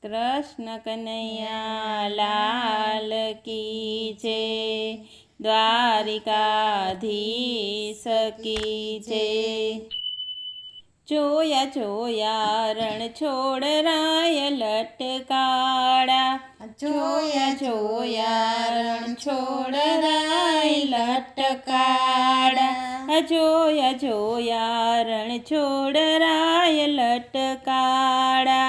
कृष्ण कन्हैया लाल की जय। द्वारिकाधीश की जय। जोया जोया रण छोड़ राय लटकाड़ा। जोया जोया रण छोड़ राय लटकाड़ा। जोया जोया रण छोड़ राय लटकाड़ा।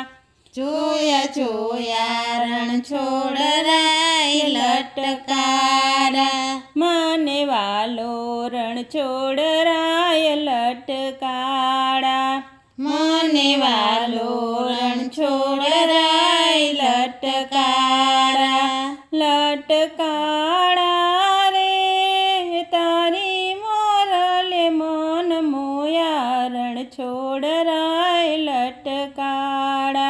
जोया जोया रण छोड़ राय लटकाड़ा। माने वालो रण छोड़ राय लटकाड़ा। माने वालो रण छोड़ राय लटकाड़ा। लटकाड़ा रे तारी मोरले मन मोया रण छोड़ राय लटकाड़ा।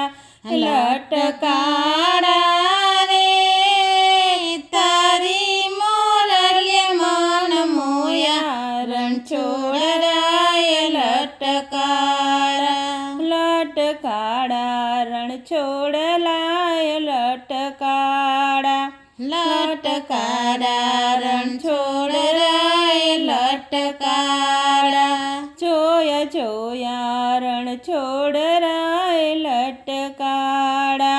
लटकाड़ा रे तारी मोरले मन मोया रण छोड़ राय लटकाड़ा। लटकाड़ा रण छोड़ लाय लटकाड़ा। लटकाड़ा रण छोड़ राय लटकाड़ा। जोया जोया रण छोड़ राय लटकाड़ा।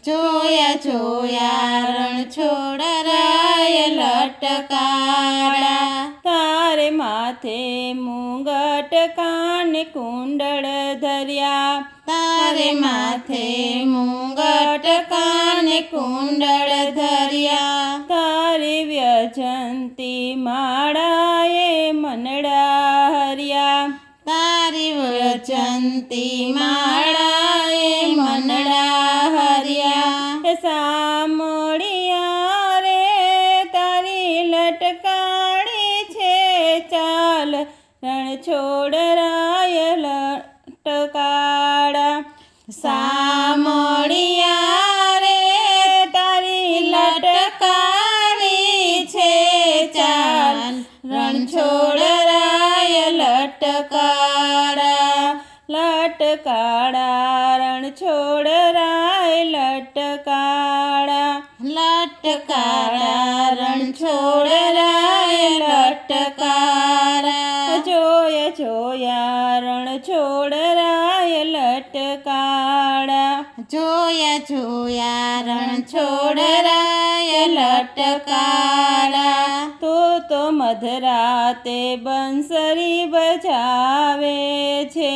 जोया जोया रण छोड़ राय लटकाड़ा। तारे माथे मुंगट कान कुंडल धर्या। तारे माथे मुंगट कान कुंडल धर्या। तारे व्यजंती माळाए मनडा हर्या। तारी व्यजंती माळाए मनडा हर्या। सामोड़िया रे तारी लटकाड़ी छे चाल रण छोड़ राय लटकाड़ा। सामोड़िया रे तारी लटकाड़ी छे चाल रण छोड़ राय लटकाड़ा। लटकाड़ा रण छोड़ राय लटकाड़ा। लटकाड़ा रण छोड़ राय लटकाड़ा। जोया जोया रण छोड़ राय लटकाड़ा। जोया जोया रण छोड़ राय लटकाड़ा। तो मधराते बंसरी बजावे छे।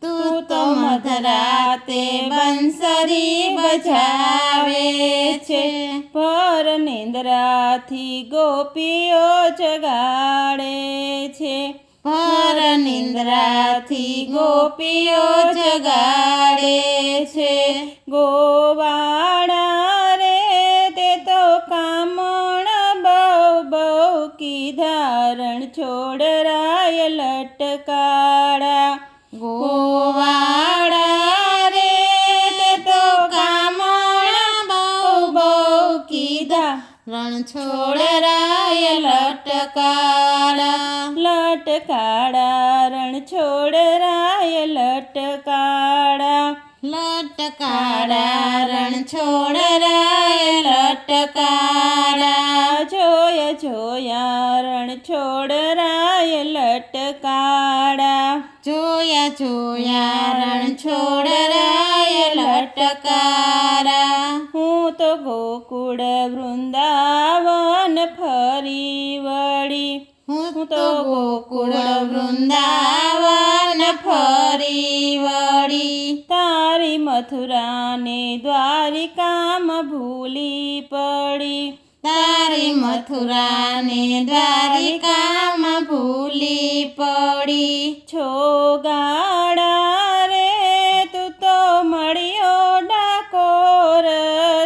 तू तो मधराते बंसरी बजावे छे। पर निंद्राथी गोपीओ जगाड़े छे। पर निंद्राथी गोपीओ जगाड़े छे। गोवाड़ा रे ते तो कामण बहू बहू कीधा रण छोड़ राय लटकाड़ा। गोवाड़ा रे ते तो कामण बहू बहू कीधा रण छोड़ राय लटकाड़ा। लटकाड़ा रण छोड़ राय लटकाड़ा। लटकाड़ा रण छोड़ राय लटकाड़ा। जोया जोया रण छोड़ राय लटकाड़ा। जोया जोया रण छोड़ राय लटकाड़ा। हूँ तो गोकुळ वृंदावन फरी वળી। हूँ तो गोकुळ वृंदावन फरी वળી। तारी मथुरा ने द्वारिकाમાં ભૂલી પડી। तारी मथुरा ने द्वारिकाમાં भूली पड़ी। छोगाड़ा रे तू तो मळियो डाकोर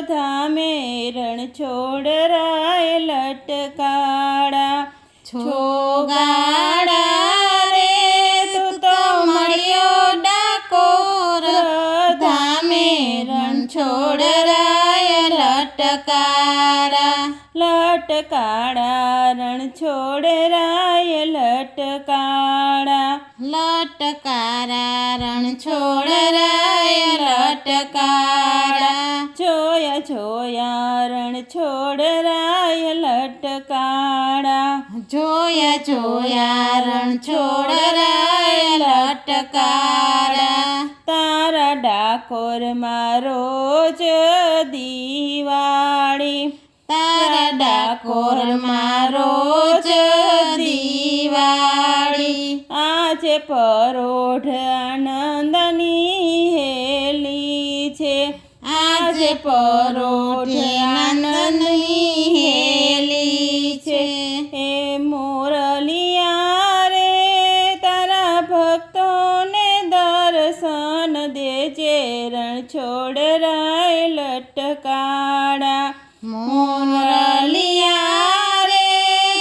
धामे रण छोड़ राय लटकाड़ा। छोगाड़ा रे तू तो मळियो डाकोर धामे रण छोड़ राय लटकाड़ा। लटकाड़ा रण छोड़ राय लटकाड़ा। लटकाड़ा रण छोड़ राय लटकाड़ा। જોયા રણ છોડરાય લટકાળા જોયા જોયા રણ છોડરાય લટકાળા તારા ડાકોરમાં રોજ દિવાળી તારા ડાકોરમાં રોજ દિવાળી આજે પરોઢ આનંદની હેલી છે આજે પરોઢે આનંદની હેલી છે એ મોરલિયા રે તારા ભક્તોને દર્શન દેજે રણ છોડરાય લટકાળા મોરલિયા રે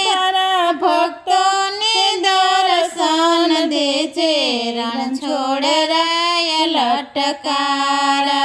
તારા ભક્તોને દર્શન દેજે રણ છોડરાય લટકાળા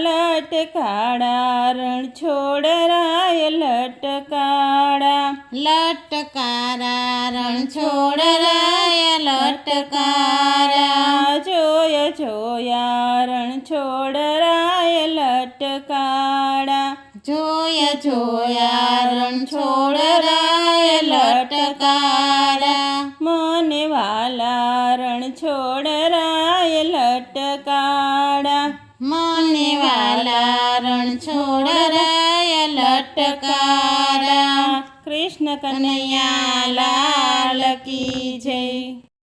લટકાળા રણ છોડરાય લટકાળા લટકારા રણ છોડરાય લટકારા જોયા જોયા રણ છોડરાય લટકાળા જોયા જોયા રણ છોડરાય લટકારા મને વાલા રણ છોડરાય લટકાળા મને વાલા રણ છોડરાય લટકારા કૃષ્ણ કનૈયા લાલ કી જય.